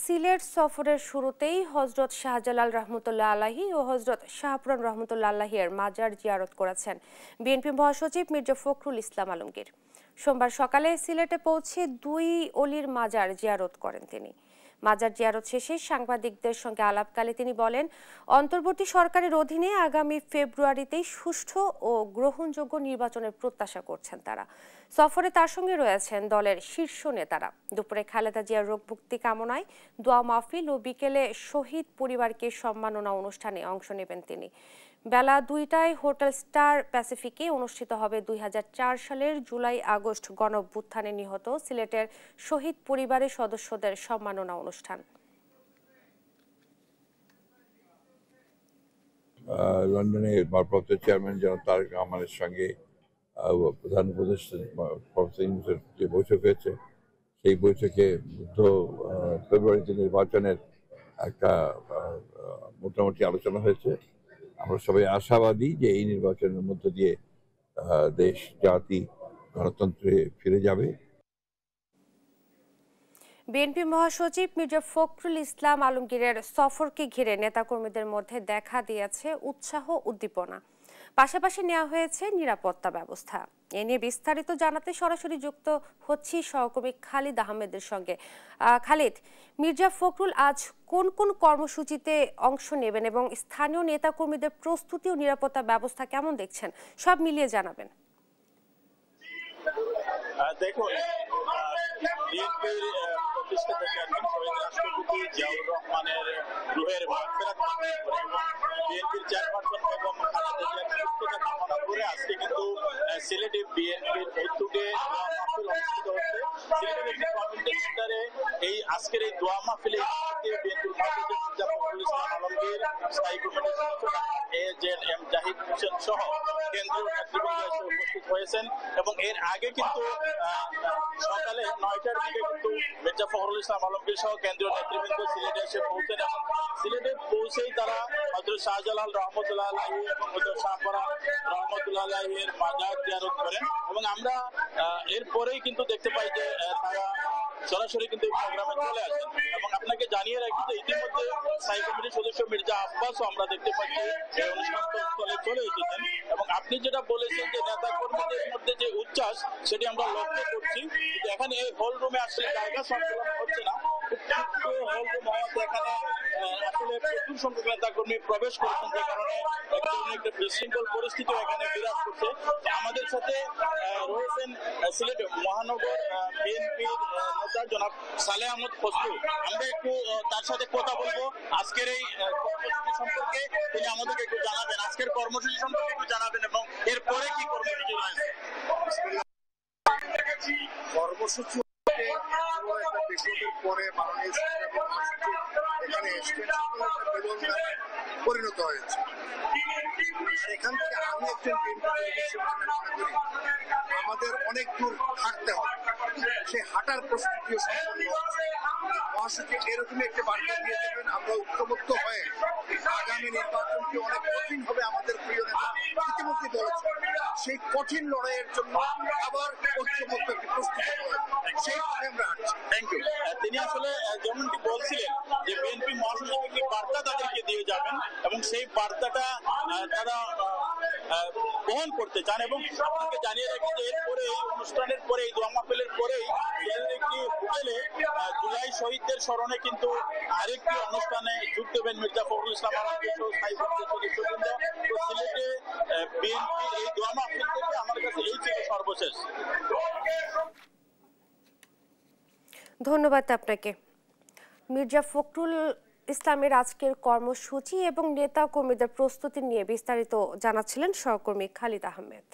সিলেট সফরের শুরুতেই হযরত শাহজালাল রহমতুল্লাহ আলাইহি ও হযরত শাহপুরান রহমতুল্লাহ আলাইহির মাজার জিয়ারত করেছেন বিএনপি মহাসচিব মির্জা ফখরুল ইসলাম আলমগীর। সোমবার সকালে সিলেটে পৌঁছে দুই অলির মাজার জিয়ারত করেন তিনি। মাজার জিয়ারত শেষে সাংবাদিকদের সঙ্গে আলাপকালে তিনি বলেন, অন্তর্বর্তী সরকারের অধীনে আগামী ফেব্রুয়ারিতেই সুষ্ঠু ও গ্রহণযোগ্য নির্বাচনের প্রত্যাশা করছেন তারা। সফরে তার সঙ্গে রয়েছেন দলের শীর্ষ নেতারা। দুপুরে খালেদা জিয়ার রোগ মুক্তি কামনায় দোয়া মাহফিল ও বিকেলে শহীদ পরিবারকে সম্মাননা অনুষ্ঠানে অংশ নেবেন তিনি। বেলা 2টায় হোটেল স্টার প্যাসিফিকে অনুষ্ঠিত হবে 2004 সালের জুলাই-আগস্ট গণঅভ্যুত্থানে নিহত সিলেটের শহীদ পরিবারের সদস্যদের সম্মাননা অনুষ্ঠান। লন্ডনে ভারপ্রাপ্ত চেয়ারম্যান জনাব তারেক রহমানের সঙ্গে প্রধান উপদেষ্টা প্রফেসর ইউনূসের যে বৈঠক হয়েছে, সেই বৈঠকে ফেব্রুয়ারিতে নির্বাচনের একটা মোটামুটি আলোচনা হয়েছে। আমরা সবাই আশাবাদী যে এই নির্বাচনের মধ্য দিয়ে দেশ জাতি গণতন্ত্রে ফিরে যাবে। বিএনপি মহাসচিব মির্জা ফখরুল ইসলাম আলমগীরের সফরকে ঘিরে নেতাকর্মীদের মধ্যে দেখা দিয়েছে উৎসাহ উদ্দীপনা। পাশাপাশি নেওয়া হয়েছে নিরাপত্তা ব্যবস্থা। এ নিয়ে বিস্তারিত জানাতে সরাসরি যুক্ত হচ্ছি সহকর্মী খালিদ আহমেদের সঙ্গে। খালিদ, মির্জা ফখরুল আজ কোন কোন কর্মসূচিতে অংশ নেবেন এবং স্থানীয় নেতাকর্মীদের প্রস্তুতি ও নিরাপত্তা ব্যবস্থা কেমন দেখছেন, সব মিলিয়ে জানাবেন। দেখুন, বিএনপির প্রতিষ্ঠাতা চেয়ারম্যান শহীদ রাষ্ট্রপতি জিয়াউর রহমানের রুহের মাগফিরাত কামনা করে এবং বিএনপির চেয়ারপারসন বেগম খালেদা জিয়ার সুস্থতা কামনা করে আজকে কিন্তু সিলেটে বিএনপির উদ্যোগে দোয়া মাহফিল অনুষ্ঠিত হচ্ছে। সিলেটের একটি কমিউনিটি সেন্টারে এই আজকের এই দোয়া মাহফিলে বিএনপির মহাসচিব মির্জা ফখরুল ইসলাম আলমগীর, স্থায়ী কমিটির সদস্য AJM জাহিদ হোসেন সহ কেন্দ্রীয় নেতৃবৃন্দ এসে উপস্থিত হয়েছেন এবং এর আগে কিন্তু সকালে 9টার দিকে কিন্তু মির্জা ফখরুল ইসলাম আলমগীর সহ কেন্দ্রীয় নেতৃবৃন্দ সিলেটে এসে পৌঁছেন এবং সিলেটে পৌঁছেই তারা হযরত শাহজালাল রহমতুল্লাহ আলাইহি এবং হযরত শাহপুরান রহমতুল্লাহ আলাইহির মাজার জিয়ারত করেন এবং আমরা এরপরেই কিন্তু দেখতে পাই যে তারা সরাসরি কিন্তু প্রোগ্রামে চলে আসেন এবং আপনাকে জানিয়ে রাখি যে ইতিমধ্যে স্থায়ী কমিটির সদস্য মির্জা আব্বাসও আমরা দেখতে পাচ্ছি এই অনুষ্ঠান স্থলে চলে এসেছেন এবং আপনি যেটা বলেছেন যে নেতা কর্মীদের মধ্যে যে উচ্ছ্বাস সেটি আমরা লক্ষ্য করছি। এখানে এই হল রুমে আসলে জায়গা সংকলন হচ্ছে না, খুব হল রুম হওয়াতে এখানে আসলে প্রচুর সংখ্যক নেতা কর্মী প্রবেশ করেছেন, যে কারণে একটা বিশৃঙ্খল পরিস্থিতি এখানে বিরাজ করছে। আমাদের সাথে রয়েছেন সিলেট মহানগর বিএনপির নেতা জনাব সালেহ আহমদ ফজলু। আমরা একটু তার সাথে কথা বলবো আজকের এই কর্মসূচি সম্পর্কে। তিনি আমাদেরকে একটু জানাবেন, আজকের কর্মসূচি সম্পর্কে একটু জানাবেন এবং এরপরে কি কর্মসূচি রয়েছে। কর্মসূচি পরে পরিণত হয়েছে। সেখান থেকে আমি একজন আমাদের অনেক দূর হাঁটতে হবে, সে হাঁটার প্রস্তুতিও সম্পন্ন হচ্ছে। মহাসচিব এরকমই একটি বার্তা দিয়ে দেবেন, আমরা ঐক্যবদ্ধ হয়ে আগামী নির্বাচনকে অনেক কঠিন হবে আমাদের প্রিয় নেতা ইতিমধ্যে বলেছে। সেই কঠিন লড়াইয়ের জন্য আবার ঐক্যবদ্ধ একটি প্রস্তুতি সেই আমরা হাঁটছি। Thank you. তিনি আসলে যেমনটি বলছিলেন যে বিএনপি মহাসচিব একটি বার্তা তাদেরকে দিয়ে যাবেন এবং সেই বার্তাটা তারা বহন করতে চান এবং আপনাকে জানিয়ে রাখি যে এরপরে এই অনুষ্ঠানের পরে এই দোয়া মাহফিলের পরেই একটি হোটেলে জুলাই শহীদদের স্মরণে কিন্তু আরেকটি অনুষ্ঠানে যোগ দেবেন মির্জা ফখরুল ইসলাম আলমগীর সহ স্থায়ী কমিটির সদস্যবৃন্দ। তো সিলেটে বিএনপির এই দোয়া মাহফিল থেকে আমার কাছে এই ছিল সর্বশেষ। ধন্যবাদ আপনাকে। মির্জা ফখরুল ইসলামের আজকের কর্মসূচি এবং নেতা কর্মীদের প্রস্তুতি নিয়ে বিস্তারিত জানাচ্ছিলেন সহকর্মী খালিদ আহমেদ।